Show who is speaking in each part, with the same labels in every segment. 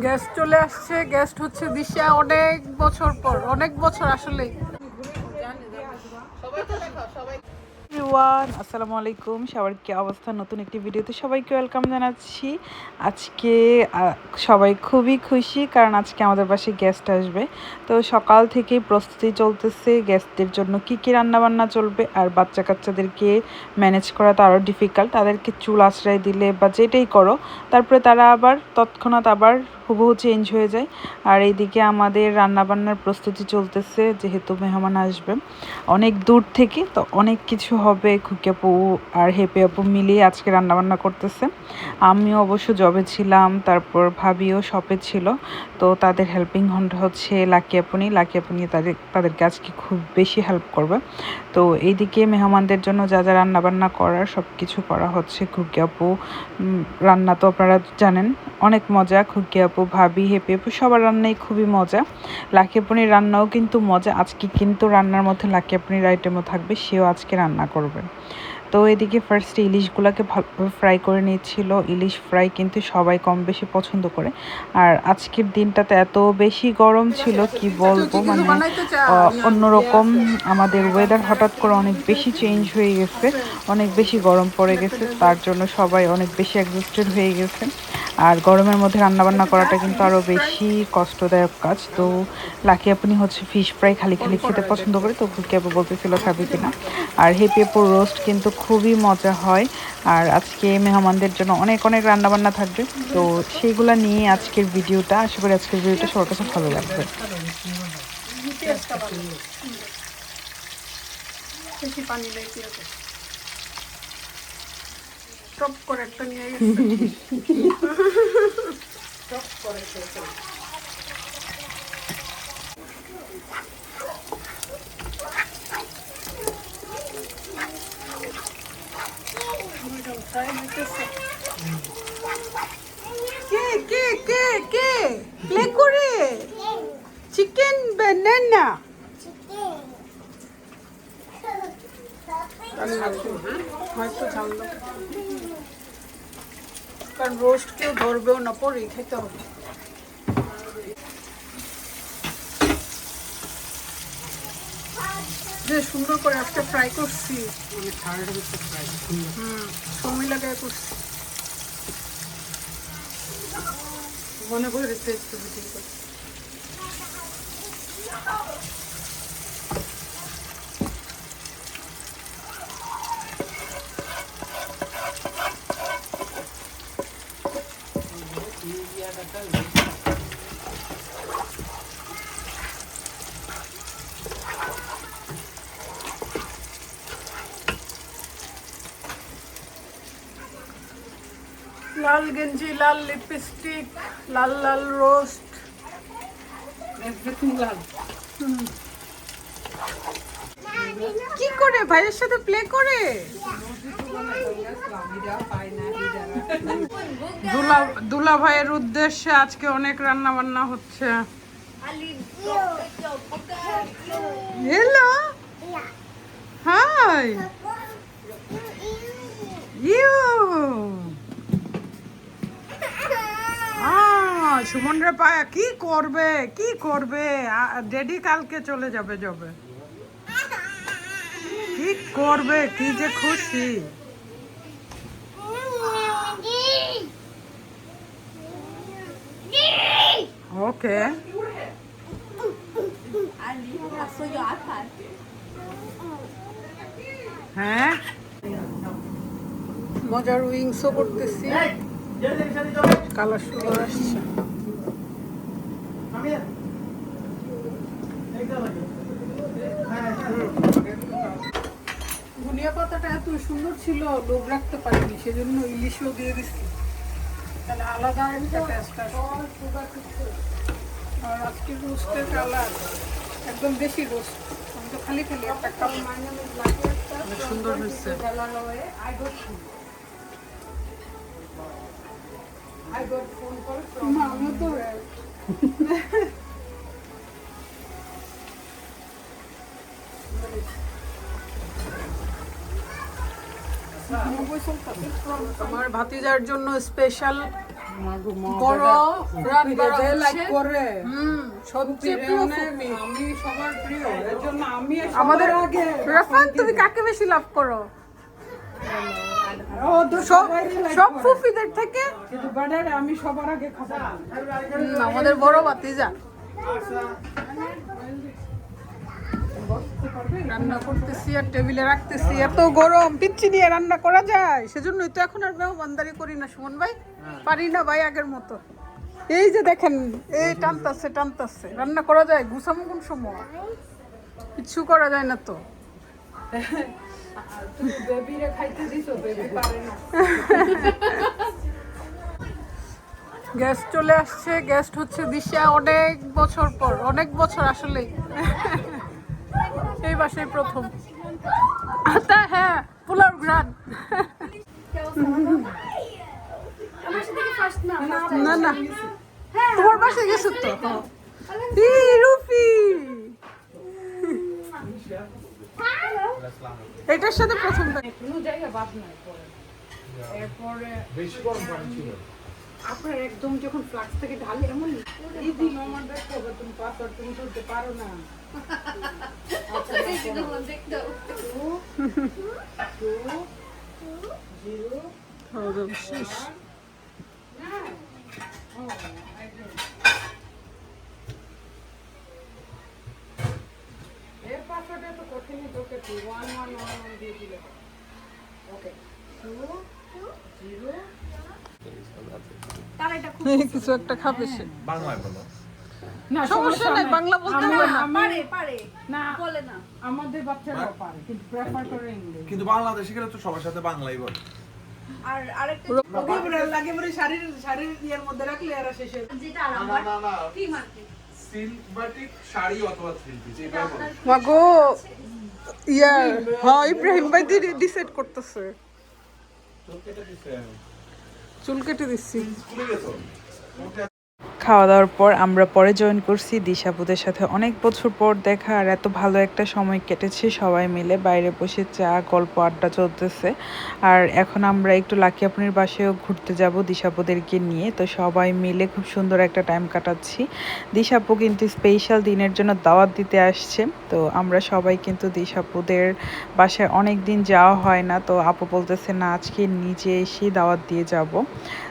Speaker 1: Guest চলে আসছে। Guest হচ্ছে দিশা, অনেক বছর পর, অনেক বছর আসলে। এভরিওয়ান, আসসালামু আলাইকুম। সবার কি অবস্থা? নতুন একটি ভিডিওতে সবাইকে ওয়েলকাম জানাচ্ছি। আজকে সবাই খুবই খুশি, কারণ আজকে আমাদের বাসায় গেস্ট আসবে। তো সকাল থেকেই প্রস্তুতি চলতেছে গেস্টদের জন্য কী কী রান্নাবান্না চলবে। আর বাচ্চা কাচ্চাদেরকে ম্যানেজ করা তো আরও ডিফিকাল্ট। তাদেরকে চুল আশ্রয় দিলে বা যেটাই করো, তারপরে তারা আবার তৎক্ষণাৎ আবার হুবহু চেঞ্জ হয়ে যায়। আর এইদিকে আমাদের রান্নাবান্নার প্রস্তুতি চলতেছে, যেহেতু মেহমান আসবে অনেক দূর থেকে, তো অনেক কিছু হবে। খুকি আপু আর হেপি আপু মিলিয়ে আজকে রান্নাবান্না করতেছে। আমিও অবশ্য জবে ছিলাম, তারপর ভাবিও শপে ছিল। তো তাদের হেল্পিং হ্যান্ড হচ্ছে লাকি আপনি তাদেরকে আজকে খুব বেশি হেল্প করবে। তো এইদিকে মেহমানদের জন্য যা যা রান্নাবান্না করার সব কিছু করা হচ্ছে। খুকি আপু রান্না তো আপনারা জানেন অনেক মজা। খুকি আপু, ভাবি, হেপি আপু সবার রান্নাই খুবই মজা। লাকি আপুনির রান্নাও কিন্তু মজা। আজকে কিন্তু রান্নার মধ্যে লাকি আপুনির আইটেমও থাকবে, সেও আজকে রান্না করবে। তো এদিকে ফার্স্টে ইলিশগুলোকে ভালোভাবে ফ্রাই করে নিচ্ছিল। ইলিশ ফ্রাই কিন্তু সবাই কম বেশি পছন্দ করে। আর আজকের দিনটাতে এত বেশি গরম ছিল কি বলবো, মানে অন্যরকম। আমাদের ওয়েদার হঠাৎ করে অনেক বেশি চেঞ্জ হয়ে গেছে, অনেক বেশি গরম পড়ে গেছে। তার জন্য সবাই অনেক বেশি এক্সস্টেড হয়ে গেছে। আর গরমের মধ্যে রান্নাবান্না করাটা কিন্তু আরও বেশি কষ্টদায়ক কাজ। তো লাকি আপনি হচ্ছে ফিশ ফ্রাই খালি খালি খেতে পছন্দ করে, তো খুকি আপু বলতেছিল খাবে কিনা। আর হেপি আপুর রোস্ট কিন্তু খুবই মজা হয়। আর আজকে মেহমানদের জন্য অনেক অনেক রান্নাবান্না থাকবে। তো সেইগুলা নিয়ে আজকের ভিডিওটা, আশা করি আজকের ভিডিওটা সবার কাছে ভালো লাগবে। টপ করে একটা নিয়ে গেছে। টপ করে কে কে কে কে প্লে করে চিকেন বানানা। হয়তো ঝাল দাও, কারণ রোস্ট কেউ ধরবেও না, পরেই খেতে হবে। যে সুন্দর করে আজকে ফ্রাই করছি, সময় লাগায় করছি। মনে করে টেস্ট ভিডিও করছি। লাল গেঞ্জি, লাল লিপস্টিক, লাল লাল রোস্ট, এভরিথিং লাল। কি করে ভাইয়ের সাথে প্লে করে? দুলা ভাইয়ের উদ্দেশ্যে আজকে অনেক রান্না বান্না হচ্ছে। Hello, high, you. সুমন রে পায়া কি করবে, কি করবে? ড্যাডি কালকে চলে যাবে জবে। কি করবে, কি যে খুশি। ওকে, হ্যাঁ মজার উইংসও করতেছি। কালার সুন্দর আসছে। ধনিয়া পাতাটা এত সুন্দর ছিল, লোভ রাখতে পারিনি, সেজন্য ইলিশও দিয়ে দিচ্ছি, তাহলে আলাদা একটা টেস্ট আসবে। আর আজকের রোস্টের কালার একদম দেশি রোস্ট, আমি তো খালি খালি একটা কাপ। সুন্দর হয়েছে। আমি তো আমার ভাতিজার জন্য স্পেশাল
Speaker 2: বড় রান্না করে
Speaker 3: সবচেয়ে প্রিয় ফুপি।
Speaker 2: আমি সবার প্রিয়, এর জন্য আমি
Speaker 3: আমাদের
Speaker 2: সবার আগে
Speaker 3: রাফাত, তুমি কাকে বেশি লাভ করো?
Speaker 2: ও তো সবাইরই like
Speaker 3: সব
Speaker 2: করে।
Speaker 3: ফুফিদের থেকে
Speaker 2: কিন্তু বাড়ারে আমি সবার আগে খাবো না।
Speaker 3: আমাদের বড় ভাতিজা রান্না করতেছি আর টেবিলে রাখতেছি। এত গরম, পিচ্ছি নিয়ে রান্না করা যায়? সেজন্যই তো এখন আর মেহমানদারি করি না সুমন ভাই, পারি না ভাই আগের মতো। এই যে দেখেন, এই টানতাছে টানতাছে, রান্না করা যায়? গুছামো কোন সময়? কিছু করা যায় না তো।
Speaker 2: তুমি বেবিরে খাইতে দিছো, বেবি পারে না।
Speaker 3: গেস্ট চলে আসছে। গেস্ট হচ্ছে দিশা, অনেক বছর পর, অনেক বছর আসলেই এই বাসায় প্রথম। তা হ্যাঁ, পোলার ঘ্রাণ। না না, তোমার বাসায় গেছো তো? এই রুফি, এটার সাথে প্রথম
Speaker 2: কোনো জায়গায় বাদ নাই পরে। এরপরে
Speaker 4: বেশি গরম পানি ছিল।
Speaker 2: আপনার একদম যখন ফ্লাক্স থেকে ঢালে এমন ইজি নরমাল দেখতে হবে, তুমি পাথর তুমি তুলতে পারো না।
Speaker 3: শেষ।
Speaker 2: এর পাথরটা তো কঠিনই, তোকে 1 দিয়ে দিলে ওকে 2 0
Speaker 3: কিছু একটা খাবে সে।
Speaker 4: বাংলায় বলো।
Speaker 2: না
Speaker 3: সমস্যা নাই, বাংলা বলতে হবে না।
Speaker 2: না বলে না, আমাদের বাচ্চারা পারে কিন্তু প্রেফার করে ইংলিশ।
Speaker 4: কিন্তু বাংলাদেশে গেলে তো সবার সাথে বাংলাই বলে।
Speaker 2: ওকে বলে লাগে বলে শাড়ির ইয়ার মধ্যে রাখলে এরা শেষে
Speaker 4: সিল্ক বাটিক শাড়ি অথবা থ্রি পিস এটা বলো।
Speaker 3: মাগো ইয়ার, হ্যাঁ ইব্রাহিম ভাই ডিসাইড করতেছে। চুল কেটে দিচ্ছি।
Speaker 4: স্কুলে গেছো?
Speaker 1: খাওয়া দাওয়ার পর আমরা পরে জয়েন করছি দিশাপুদের সাথে। অনেক বছর পর দেখা, আর এত ভালো একটা সময় কেটেছে সবাই মিলে। বাইরে বসে চা গল্প আড্ডা চলতেছে। আর এখন আমরা একটু লাকি আপনির বাসায়ও ঘুরতে যাব দিশাপুদেরকে নিয়ে। তো সবাই মিলে খুব সুন্দর একটা টাইম কাটাচ্ছি। দিশাপু কিন্তু স্পেশাল দিনের জন্য দাওয়াত দিতে আসছে। তো আমরা সবাই কিন্তু দিশাপুদের বাসায় অনেক দিন যাওয়া হয় না। তো আপু বলতেছে না, আজকে নিজে এসেই দাওয়াত দিয়ে যাব।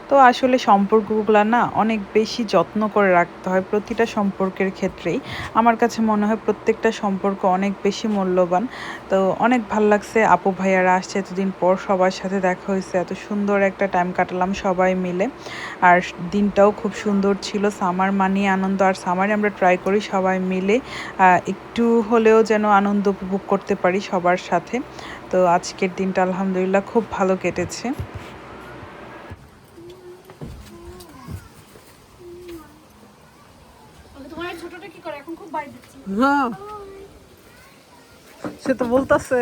Speaker 1: তো আসলে সম্পর্কগুলো না অনেক বেশি যত্ন করে রাখতে হয় প্রতিটা সম্পর্কের ক্ষেত্রেই। আমার কাছে মনে হয় প্রত্যেকটা সম্পর্ক অনেক বেশি মূল্যবান। তো অনেক ভাল লাগছে, আপু ভাইয়ারা আসছে এতদিন পর, সবার সাথে দেখা হয়েছে, এত সুন্দর একটা টাইম কাটালাম সবাই মিলে। আর দিনটাও খুব সুন্দর ছিল। সামার মানিয়ে আনন্দ, আর সামারে আমরা ট্রাই করি সবাই মিলে একটু হলেও যেন আনন্দ উপভোগ করতে পারি সবার সাথে। তো আজকের দিনটা আলহামদুলিল্লাহ খুব ভালো কেটেছে।
Speaker 3: হ্যাঁ, সে তো বলতেছে।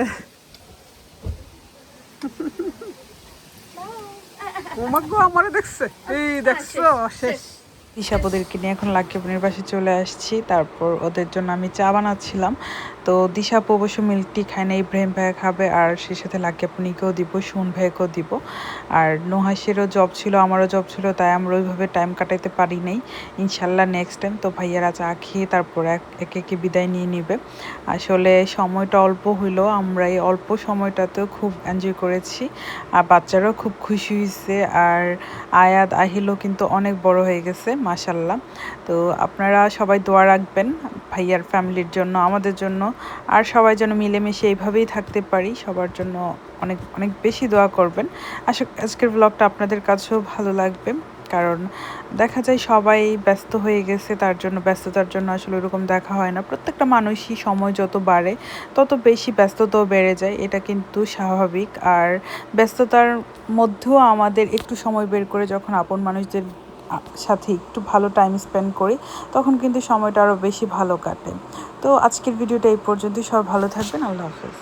Speaker 3: ওমাগো আমারে দেখছে, এই দেখছো শেষ।
Speaker 1: দিশাপুদেরকে নিয়ে এখন লাকি আপনির বাসায় চলে আসছি। তারপর ওদের জন্য আমি চা বানাচ্ছিলাম। তো দিশাপু অবশ্য মিল্ক টি খায় না, ইব্রাহিম ভাইয়া খাবে, আর সেই সাথে লাকি আপনিকেও দিব, সুন ভাইকেও দিব। আর নুহাসেরও জব ছিল, আমারও জব ছিল, তাই আমরা ওইভাবে টাইম কাটাইতে পারি নাই। ইনশাল্লাহ নেক্সট টাইম। তো ভাইয়ারা চা খেয়ে তারপর একে একে বিদায় নিয়ে নিবে। আসলে সময়টা অল্প হইলেও আমরা এই অল্প সময়টাতেও খুব এনজয় করেছি। আর বাচ্চারাও খুব খুশি হয়েছে। আর আয়াত আহিলও কিন্তু অনেক বড় হয়ে গেছে মাশাল্লাহ। তো আপনারা সবাই দোয়া রাখবেন ভাইয়ার ফ্যামিলির জন্য, আমাদের জন্য, আর সবাই যেন মিলেমিশে এইভাবেই থাকতে পারি। সবার জন্য অনেক অনেক বেশি দোয়া করবেন। আজকের ব্লগটা আপনাদের কাছেও ভালো লাগবে, কারণ দেখা যায় সবাই ব্যস্ত হয়ে গেছে, তার জন্য ব্যস্ততার জন্য আসলে ওরকম দেখা হয় না। প্রত্যেকটা মানুষই সময় যত বাড়ে তত বেশি ব্যস্ততাও বেড়ে যায়, এটা কিন্তু স্বাভাবিক। আর ব্যস্ততার মধ্যেও আমাদের একটু সময় বের করে যখন আপন মানুষদের সাথে একটু ভালো টাইম স্পেন্ড করি, তখন কিন্তু সময়টা আরও বেশি ভালো কাটে। তো আজকের ভিডিওটা এই পর্যন্তই। সব ভালো থাকবেন। আল্লাহ হাফেজ।